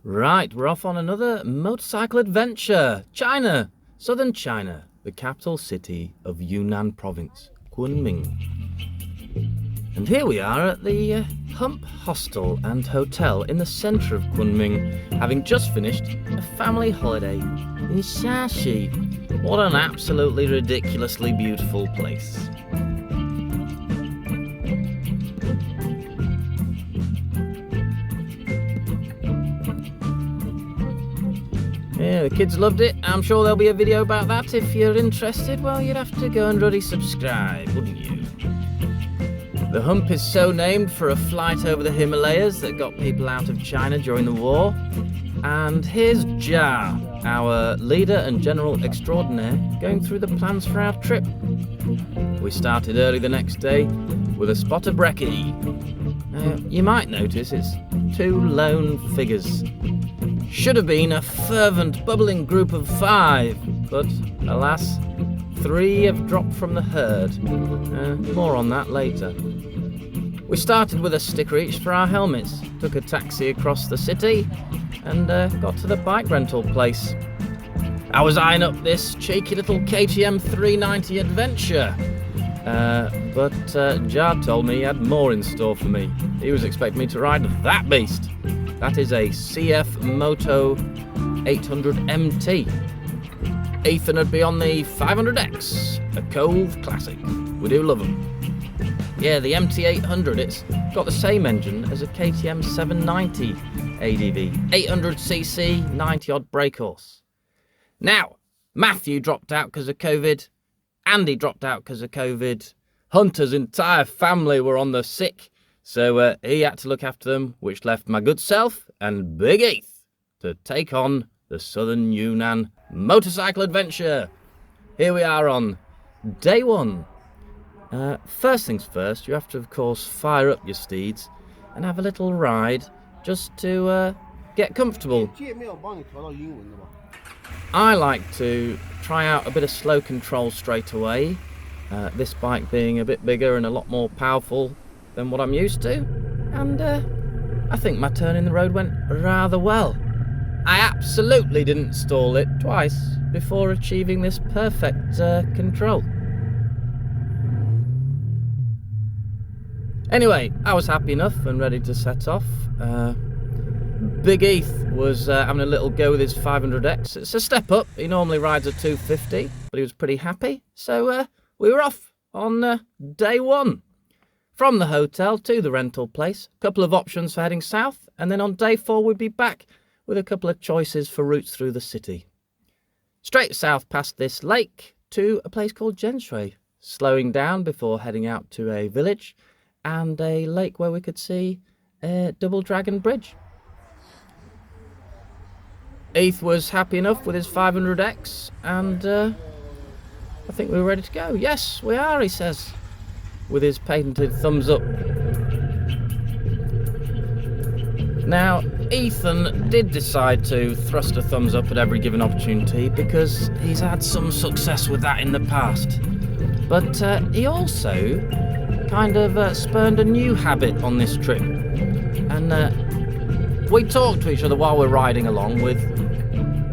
Right, we're off on another motorcycle adventure. China, southern China, the capital city of Yunnan province, Kunming. And here we are at the Hump Hostel and Hotel in the centre of Kunming, having just finished a family holiday in Shaanxi. What an absolutely ridiculously beautiful place. Yeah, the kids loved it. I'm sure there'll be a video about that. If you're interested, well, you'd have to go and really subscribe, wouldn't you? The Hump is so named for a flight over the Himalayas that got people out of China during the war. And here's Jia, our leader and general extraordinaire, going through the plans for our trip. We started early the next day with a spot of brekkie. You might notice it's two lone figures. Should have been a fervent, bubbling group of 5, but alas, 3 have dropped from the herd. More on that later. We started with a sticker each for our helmets, took a taxi across the city, and got to the bike rental place. I was eyeing up this cheeky little KTM 390 adventure, but Jia told me he had more in store for me. He was expecting me to ride that beast. That is a CF Moto 800 MT. Ethan would be on the 500X, a Cove classic. We do love them. Yeah, the MT800, it's got the same engine as a KTM 790 ADV, 800cc, 90-odd brake horse. Now, Matthew dropped out because of COVID, Andy dropped out because of COVID, Hunter's entire family were on the sick, so he had to look after them, which left my good self and Big Heath to take on the southern Yunnan motorcycle adventure. Here we are on day 1. First things first, you have to, of course, fire up your steeds and have a little ride just to get comfortable. I like to try out a bit of slow control straight away, this bike being a bit bigger and a lot more powerful than what I'm used to, and I think my turn in the road went rather well. I absolutely didn't stall it twice before achieving this perfect control. Anyway, I was happy enough and ready to set off. Big Heath was having a little go with his 500X. It's a step up. He normally rides a 250, but he was pretty happy. So we were off on day 1. From the hotel to the rental place, a couple of options for heading south, and then on day 4 we'd be back with a couple of choices for routes through the city. Straight south past this lake to a place called Genshui, slowing down before heading out to a village and a lake where we could see a double dragon bridge. Heath was happy enough with his 500X, and I think we were ready to go. Yes, we are, he says, with his patented thumbs up. Now, Ethan did decide to thrust a thumbs up at every given opportunity because he's had some success with that in the past. But he also kind of spurned a new habit on this trip. And we talked to each other while we're riding along with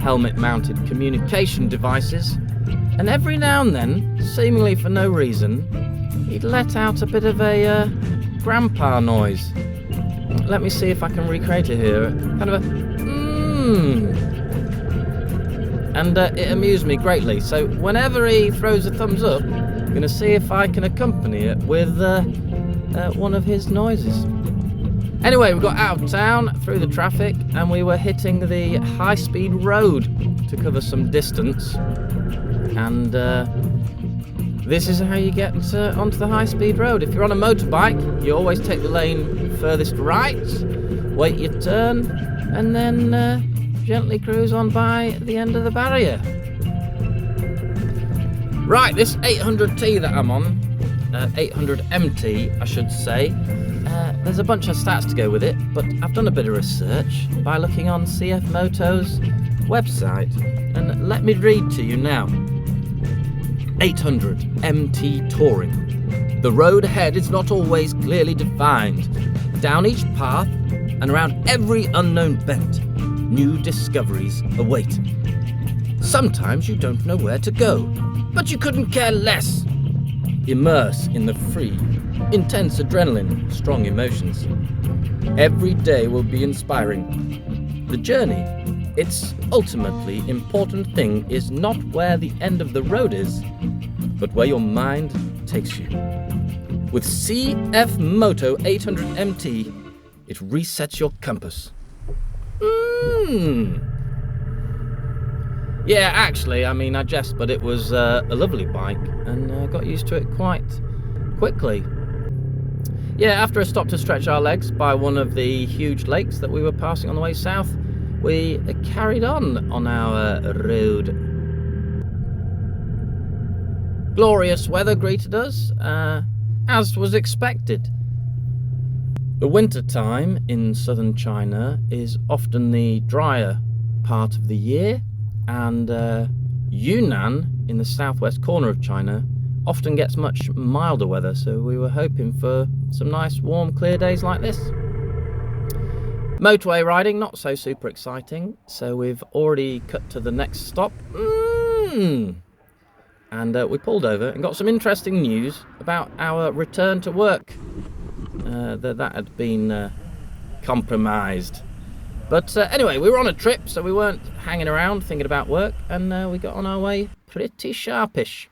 helmet-mounted communication devices. And every now and then, seemingly for no reason, he'd let out a bit of a grandpa noise. Let me see if I can recreate it here. Kind of a And it amused me greatly. So whenever he throws a thumbs up, I'm going to see if I can accompany it with one of his noises. Anyway, we got out of town, through the traffic, and we were hitting the high-speed road to cover some distance. And this is how you get onto the high-speed road. If you're on a motorbike, you always take the lane furthest right, wait your turn, and then gently cruise on by the end of the barrier. Right, this 800T that I'm on, 800MT I should say, there's a bunch of stats to go with it, but I've done a bit of research by looking on CF Moto's website, and let me read to you now. 800 MT Touring. The road ahead is not always clearly defined. Down each path and around every unknown bend, new discoveries await. Sometimes you don't know where to go, but you couldn't care less. Immerse in the free, intense adrenaline, strong emotions. Every day will be inspiring. The journey, its ultimately important thing, is not where the end of the road is, but where your mind takes you. With CF Moto 800 MT, it resets your compass. Yeah, actually, I jest, but it was a lovely bike, and got used to it quite quickly. Yeah, after a stop to stretch our legs by one of the huge lakes that we were passing on the way south, we carried on our road. Glorious weather greeted us, as was expected. The winter time in southern China is often the drier part of the year, and Yunnan in the southwest corner of China often gets much milder weather, so we were hoping for some nice warm clear days like this. Motorway riding, not so super exciting, so we've already cut to the next stop. And we pulled over and got some interesting news about our return to work. That had been compromised. But anyway, we were on a trip, so we weren't hanging around thinking about work, and we got on our way pretty sharpish.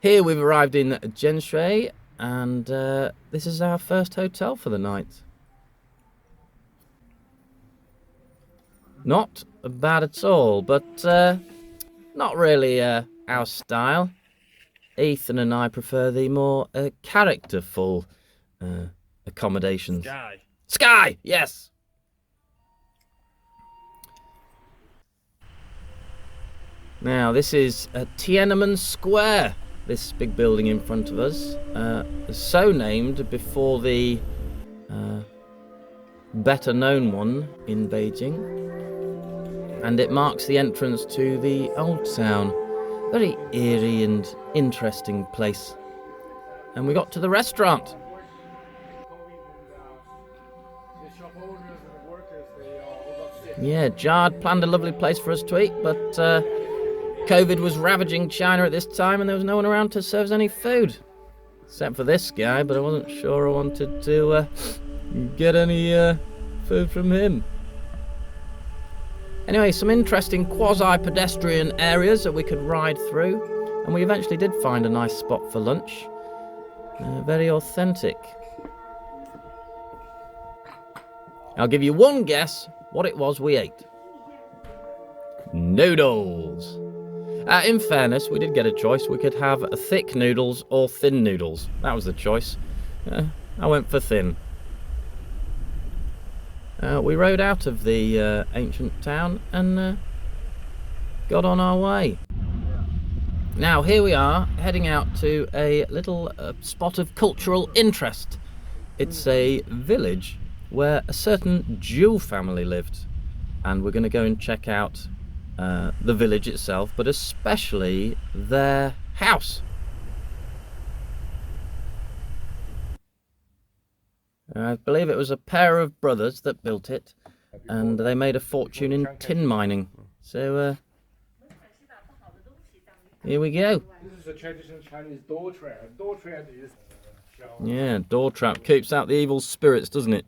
Here we've arrived in Zhenshui, and this is our first hotel for the night. Not bad at all, but not really our style. Ethan and I prefer the more characterful accommodations. Sky, yes! Now, this is Tiananmen Square, this big building in front of us. So named before the better known one in Beijing. And it marks the entrance to the old town. Very eerie and interesting place. And we got to the restaurant. Yeah, Jard planned a lovely place for us to eat, but COVID was ravaging China at this time and there was no one around to serve us any food. Except for this guy, but I wasn't sure I wanted to get any food from him. Anyway, some interesting quasi-pedestrian areas that we could ride through, and we eventually did find a nice spot for lunch. Very authentic. I'll give you one guess what it was we ate. Noodles. In fairness, we did get a choice. We could have thick noodles or thin noodles. That was the choice. I went for thin. We rode out of the ancient town and got on our way. Now here we are, heading out to a little spot of cultural interest. It's a village where a certain Jew family lived, and we're going to go and check out the village itself, but especially their house. I believe it was a pair of brothers that built it, and they made a fortune in tin mining. So here we go. This is a traditional Chinese door trap. Door trap is... Yeah, door trap keeps out the evil spirits, doesn't it?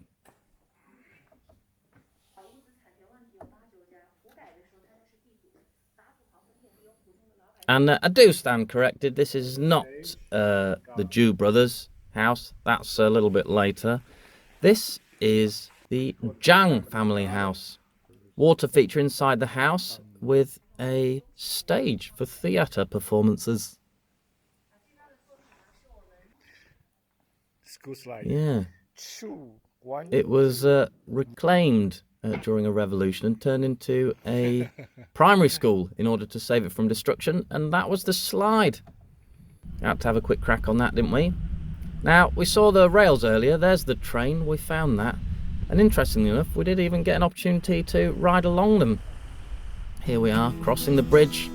And I do stand corrected, this is not the Jew brothers' house, that's a little bit later. This is the Zhang family house. Water feature inside the house with a stage for theatre performances. Yeah. It was reclaimed during a revolution and turned into a primary school in order to save it from destruction, and that was the slide. Had to have a quick crack on that, didn't we? Now, we saw the rails earlier, there's the train, we found that. And interestingly enough, we did even get an opportunity to ride along them. Here we are, crossing the bridge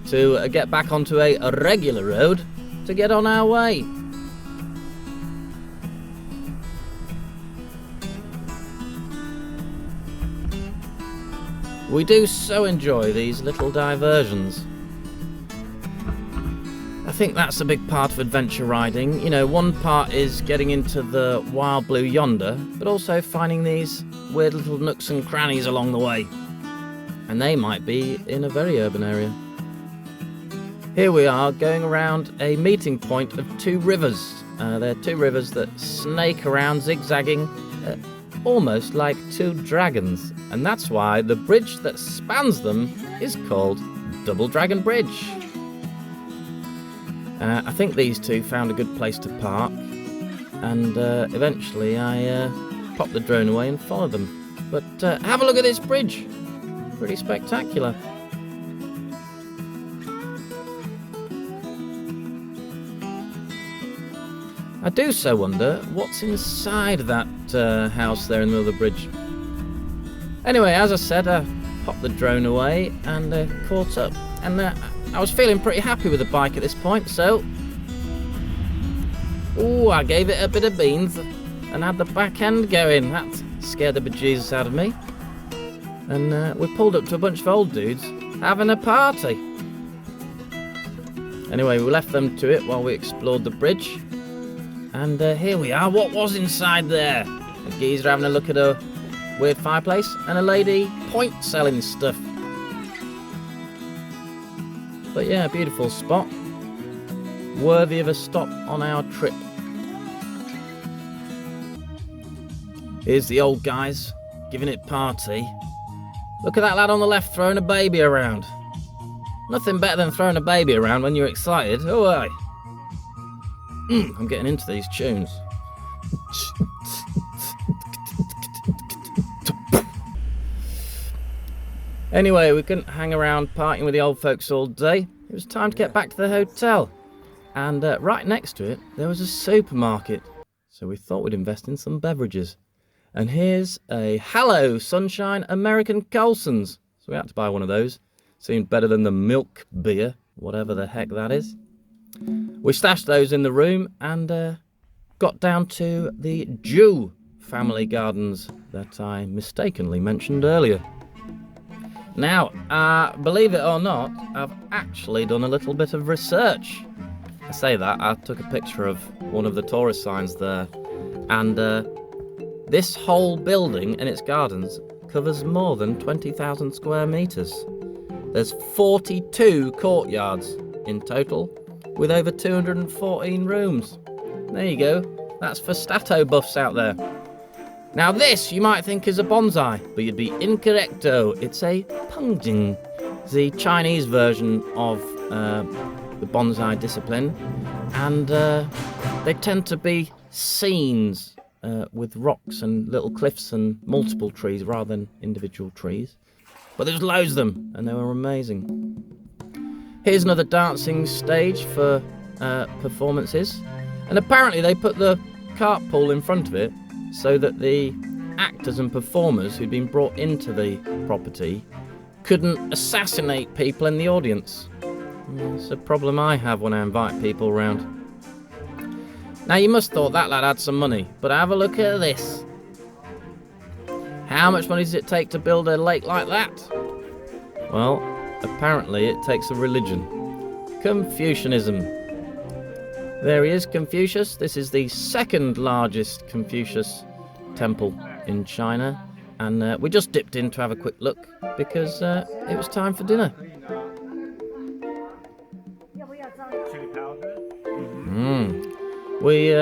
to get back onto a regular road to get on our way. We do so enjoy these little diversions. I think that's a big part of adventure riding. You know, one part is getting into the wild blue yonder, but also finding these weird little nooks and crannies along the way. And they might be in a very urban area. Here we are going around a meeting point of two rivers. They're two rivers that snake around zigzagging almost like two dragons. And that's why the bridge that spans them is called Double Dragon Bridge. I think these two found a good place to park, and eventually I popped the drone away and followed them. But have a look at this bridge. Pretty spectacular. I do so wonder what's inside that house there in the middle of the bridge. Anyway, as I said, I popped the drone away and caught up. And I was feeling pretty happy with the bike at this point, so... Ooh, I gave it a bit of beans and had the back end going. That scared the bejesus out of me. And we pulled up to a bunch of old dudes having a party. Anyway, we left them to it while we explored the bridge. And here we are. What was inside there? A geezer having a look at a weird fireplace and a lady point selling stuff. But yeah, beautiful spot. Worthy of a stop on our trip. Here's the old guys giving it party. Look at that lad on the left throwing a baby around. Nothing better than throwing a baby around when you're excited. Oh, aye. I'm getting into these tunes. Anyway, we couldn't hang around partying with the old folks all day. It was time to get back to the hotel. And right next to it, there was a supermarket. So we thought we'd invest in some beverages. And here's a Hello Sunshine American Colson's. So we had to buy one of those. Seemed better than the milk beer, whatever the heck that is. We stashed those in the room and got down to the Jew family gardens that I mistakenly mentioned earlier. Now, believe it or not, I've actually done a little bit of research. I say that, I took a picture of one of the tourist signs there, and this whole building and its gardens covers more than 20,000 square metres. There's 42 courtyards in total, with over 214 rooms. There you go, that's for stato buffs out there. Now this, you might think is a bonsai, but you'd be incorrecto. It's a pungjing, the Chinese version of the bonsai discipline. And they tend to be scenes with rocks and little cliffs and multiple trees rather than individual trees. But there's loads of them, and they were amazing. Here's another dancing stage for performances. And apparently they put the cart pool in front of it so that the actors and performers who'd been brought into the property couldn't assassinate people in the audience. It's a problem I have when I invite people around. Now you must have thought that lad had some money, but have a look at this. How much money does it take to build a lake like that? Well, apparently it takes a religion. Confucianism. There he is, Confucius. This is the second largest Confucius temple in China. And we just dipped in to have a quick look because it was time for dinner. We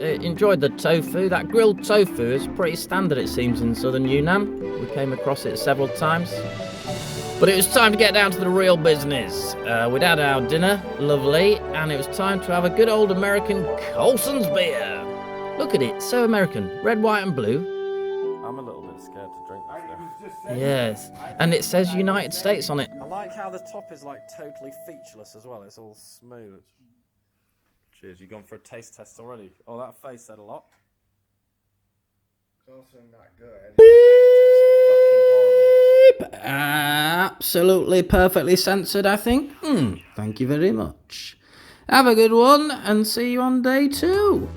enjoyed the tofu. That grilled tofu is pretty standard, it seems, in southern Yunnan. We came across it several times. But it was time to get down to the real business. We'd had our dinner, lovely, and it was time to have a good old American Colson's beer. Look at it, so American. Red, white and blue. I'm a little bit scared to drink this now. Yes, and it says United States on it. I like how the top is like totally featureless as well. It's all smooth. Cheers, you've gone for a taste test already. Oh, that face said a lot. It's also not good. Absolutely perfectly censored, I think. Thank you very much. Have a good one and see you on day 2.